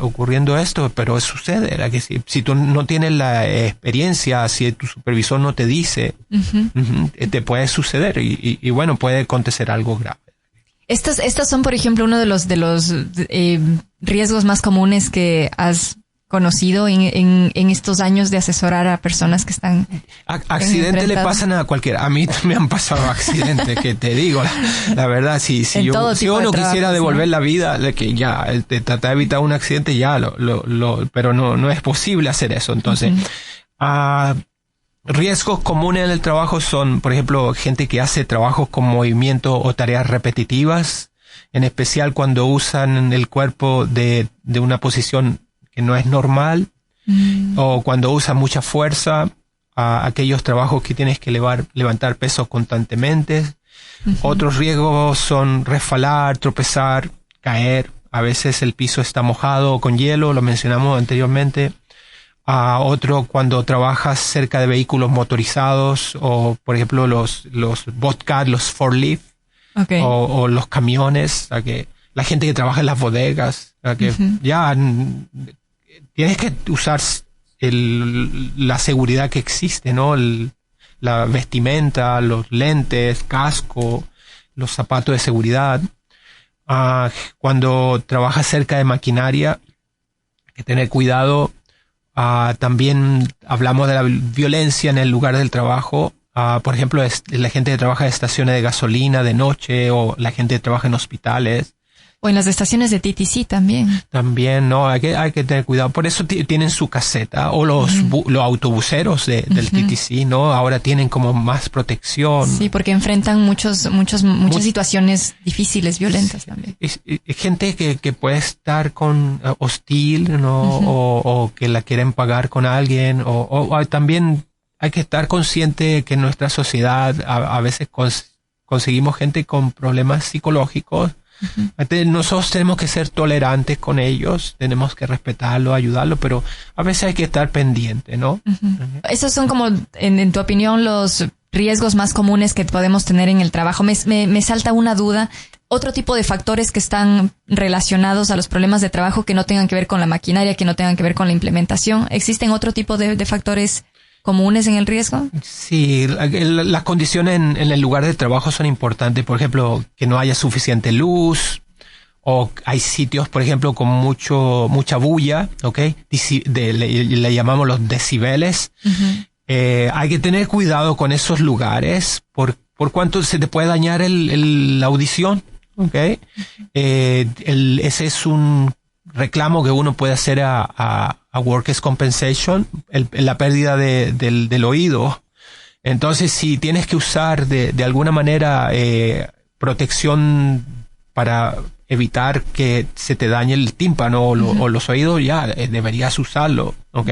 ocurriendo esto? Pero sucede. Que si tú no tienes la experiencia, si tu supervisor no te dice, te puede suceder y bueno, puede acontecer algo grave. Estos son, por ejemplo, uno de los riesgos más comunes que has conocido en estos años de asesorar a personas que están accidentes le pasan a cualquiera. A mí me han pasado accidentes, que te digo la verdad, si uno quisiera devolver la vida, que ya tratar de evitar un accidente, pero no es posible hacer eso. Entonces, riesgos comunes en el trabajo son, por ejemplo, gente que hace trabajos con movimiento o tareas repetitivas, en especial cuando usan el cuerpo de una posición que no es normal, o cuando usan mucha fuerza, aquellos trabajos que tienes que levantar pesos constantemente. Otros riesgos son resbalar, tropezar, caer. A veces el piso está mojado o con hielo, lo mencionamos anteriormente. Otro, cuando trabajas cerca de vehículos motorizados, o por ejemplo los Bobcat, los forklift, o los camiones, que la gente que trabaja en las bodegas, que ya tienes que usar la seguridad que existe, ¿no? La vestimenta, los lentes, casco, los zapatos de seguridad. Cuando trabajas cerca de maquinaria, hay que tener cuidado. También hablamos de la violencia en el lugar del trabajo. Por ejemplo, la gente que trabaja en estaciones de gasolina de noche, o la gente que trabaja en hospitales. O en las estaciones de TTC también. También, no, hay que tener cuidado. Por eso tienen su caseta, o los autobuseros del TTC, ¿no? Ahora tienen como más protección. Sí, porque enfrentan muchas situaciones difíciles, violentas también. Es gente que puede estar con hostil, ¿no? O que la quieren pagar con alguien, o también hay que estar consciente que en nuestra sociedad a veces conseguimos gente con problemas psicológicos. Nosotros tenemos que ser tolerantes con ellos, tenemos que respetarlo, ayudarlo, pero a veces hay que estar pendiente, ¿no? Esos son como, en tu opinión, los riesgos más comunes que podemos tener en el trabajo. Me salta una duda. Otro tipo de factores que están relacionados a los problemas de trabajo que no tengan que ver con la maquinaria, que no tengan que ver con la implementación. ¿Existen otro tipo de factores comunes en el riesgo? Sí, las condiciones en el lugar de trabajo son importantes. Por ejemplo, que no haya suficiente luz, o hay sitios, por ejemplo, con mucha bulla, ¿ok? Le llamamos los decibeles. Hay que tener cuidado con esos lugares por cuánto se te puede dañar la audición, ¿ok? Ese es un reclamo que uno puede hacer a Workers' Compensation, la pérdida del oído. Entonces, si tienes que usar de alguna manera protección para evitar que se te dañe el tímpano o los oídos, ya deberías usarlo, ¿ok?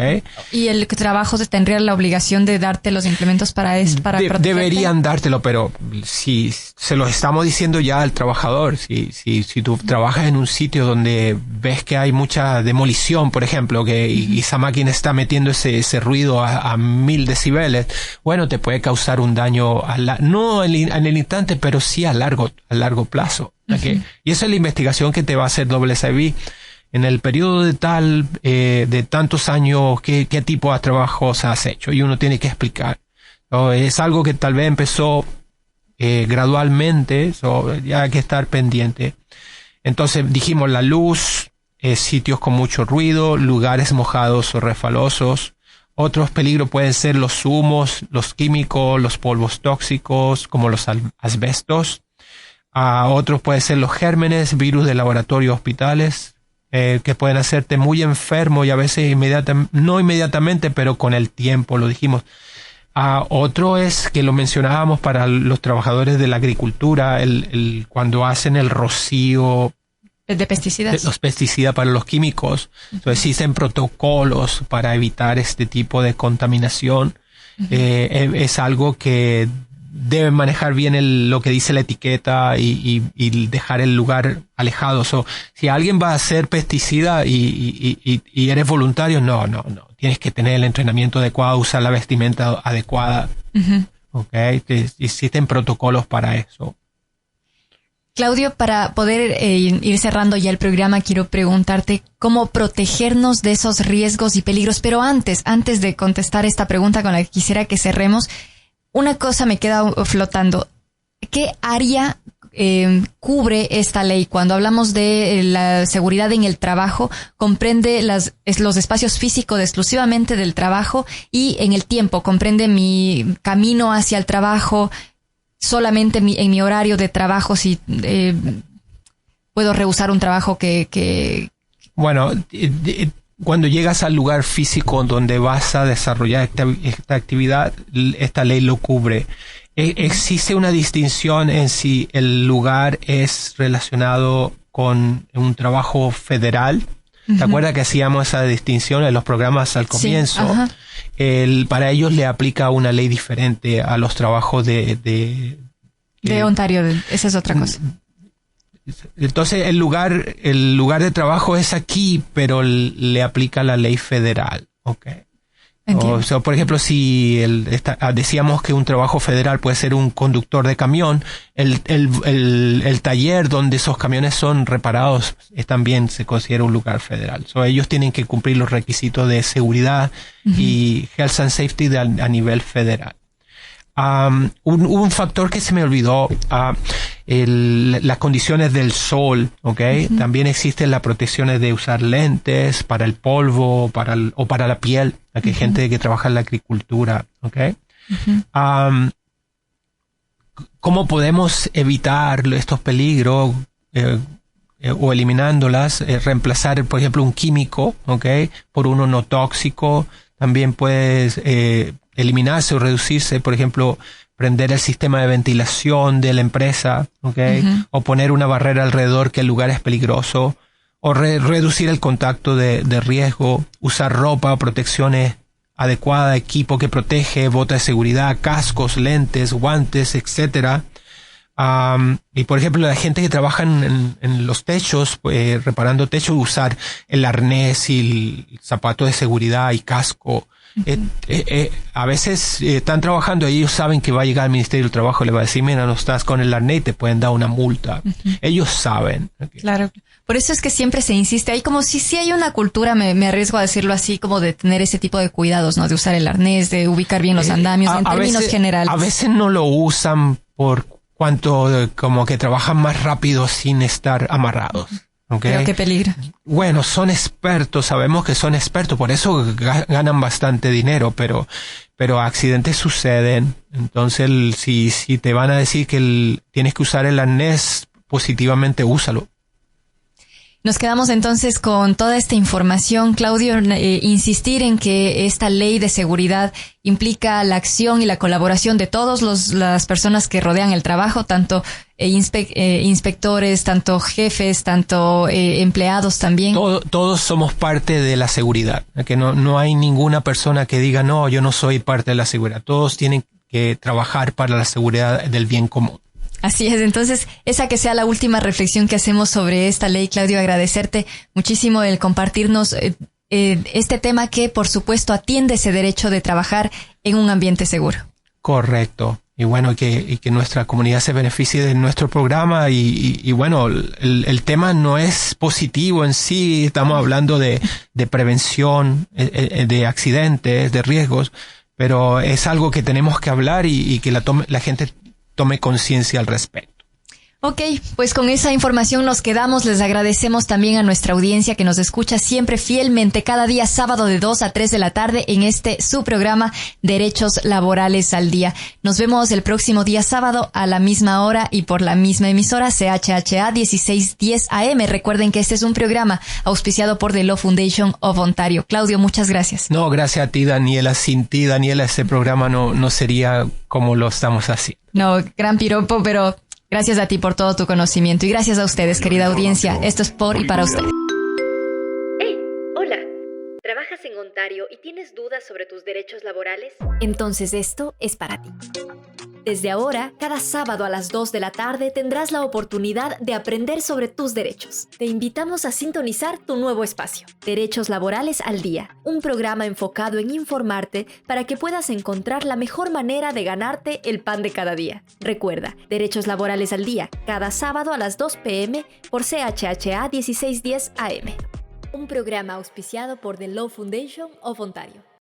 ¿Y el trabajo tendría la obligación de darte los implementos para protegerte? Deberían dártelo, pero si se lo estamos diciendo ya al trabajador, si tú trabajas en un sitio donde ves que hay mucha demolición, por ejemplo, y esa máquina está metiendo ese ruido a 1000 decibeles, bueno, te puede causar un daño no en el instante, pero sí a largo plazo. Okay. Y esa es la investigación que te va a hacer WSIB. En el periodo de tantos años, ¿qué tipo de trabajos has hecho? Y uno tiene que explicar. Es algo que tal vez empezó gradualmente, ya hay que estar pendiente. Entonces dijimos la luz, sitios con mucho ruido, lugares mojados o refalosos. Otros peligros pueden ser los humos, los químicos, los polvos tóxicos, como los asbestos. Otros pueden ser los gérmenes, virus de laboratorio, hospitales, que pueden hacerte muy enfermo y a veces no inmediatamente, pero con el tiempo, lo dijimos. Otro es que lo mencionábamos para los trabajadores de la agricultura, cuando hacen el rocío de pesticidas. Los pesticidas para los químicos. Entonces existen protocolos para evitar este tipo de contaminación. Es algo que deben manejar bien lo que dice la etiqueta y dejar el lugar alejado. Si alguien va a hacer pesticida y eres voluntario, no. Tienes que tener el entrenamiento adecuado, usar la vestimenta adecuada. Okay. Existen protocolos para eso. Claudio, para poder ir cerrando ya el programa, quiero preguntarte cómo protegernos de esos riesgos y peligros. Pero antes de contestar esta pregunta con la que quisiera que cerremos, una cosa me queda flotando. ¿Qué área cubre esta ley? Cuando hablamos de la seguridad en el trabajo, comprende los espacios físicos exclusivamente del trabajo y en el tiempo, comprende mi camino hacia el trabajo, solamente en mi horario de trabajo, si puedo rehusar un trabajo que... Bueno, cuando llegas al lugar físico donde vas a desarrollar esta actividad, esta ley lo cubre. Existe una distinción en si el lugar es relacionado con un trabajo federal. ¿Te acuerdas que hacíamos esa distinción en los programas al comienzo? Sí, para ellos le aplica una ley diferente a los trabajos de Ontario. Esa es otra cosa. Entonces el lugar de trabajo es aquí, pero le aplica la ley federal. Okay. Por ejemplo, si decíamos que un trabajo federal puede ser un conductor de camión, el taller donde esos camiones son reparados también se considera un lugar federal. Ellos tienen que cumplir los requisitos de seguridad y health and safety a nivel federal. Un factor que se me olvidó, las condiciones del sol, ¿okay? También existen las protecciones de usar lentes para el polvo o para la piel, que hay gente que trabaja en la agricultura, ¿okay? ¿Cómo podemos evitar estos peligros o eliminándolas? Reemplazar, por ejemplo, un químico, ¿okay? Por uno no tóxico. También puedes eliminarse o reducirse, por ejemplo, prender el sistema de ventilación de la empresa, ¿okay? O poner una barrera alrededor que el lugar es peligroso, o reducir el contacto de riesgo, usar ropa, protecciones adecuada, equipo que protege, bota de seguridad, cascos, lentes, guantes, etcétera. Y por ejemplo, la gente que trabaja en los techos, reparando techos, usar el arnés y el zapato de seguridad y casco. A veces están trabajando y ellos saben que va a llegar al Ministerio del Trabajo y le va a decir, mira, no estás con el arnés y te pueden dar una multa. Ellos saben. Claro. Por eso es que siempre se insiste. Hay como si hay una cultura, me arriesgo a decirlo así, como de tener ese tipo de cuidados, ¿no? De usar el arnés, de ubicar bien los andamios, en términos generales. A veces no lo usan por cuanto como que trabajan más rápido sin estar amarrados. ¿Okay? Pero qué peligro. Bueno, son expertos, sabemos que son expertos, por eso ganan bastante dinero, pero accidentes suceden. Entonces, si te van a decir que tienes que usar el arnés, positivamente úsalo. Nos quedamos entonces con toda esta información. Claudio, insistir en que esta ley de seguridad implica la acción y la colaboración de todas las personas que rodean el trabajo, tanto inspectores, tanto jefes, tanto empleados también. Todos somos parte de la seguridad, que no hay ninguna persona que diga, no, yo no soy parte de la seguridad. Todos tienen que trabajar para la seguridad del bien común. Así es, entonces esa que sea la última reflexión que hacemos sobre esta ley. Claudio, agradecerte muchísimo el compartirnos este tema que por supuesto atiende ese derecho de trabajar en un ambiente seguro. Correcto. Y bueno, que nuestra comunidad se beneficie de nuestro programa y bueno, el tema no es positivo en sí, estamos hablando de prevención, de accidentes, de riesgos, pero es algo que tenemos que hablar y que la gente tome conciencia al respecto. Ok, pues con esa información nos quedamos. Les agradecemos también a nuestra audiencia que nos escucha siempre fielmente cada día sábado de 2 a 3 de la tarde en su programa Derechos Laborales al Día. Nos vemos el próximo día sábado a la misma hora y por la misma emisora CHHA 1610 AM. Recuerden que este es un programa auspiciado por The Law Foundation of Ontario. Claudio, muchas gracias. No, gracias a ti, Daniela. Sin ti, Daniela, este programa no sería como lo estamos haciendo. No, gran piropo, pero gracias a ti por todo tu conocimiento y gracias a ustedes, querida audiencia. Esto es por y para ustedes. ¡Hey! Hola. ¿Trabajas en Ontario y tienes dudas sobre tus derechos laborales? Entonces esto es para ti. Desde ahora, cada sábado a las 2 de la tarde tendrás la oportunidad de aprender sobre tus derechos. Te invitamos a sintonizar tu nuevo espacio, Derechos Laborales al Día, un programa enfocado en informarte para que puedas encontrar la mejor manera de ganarte el pan de cada día. Recuerda, Derechos Laborales al Día, cada sábado a las 2 p.m. por CHHA 1610 AM. Un programa auspiciado por The Law Foundation of Ontario.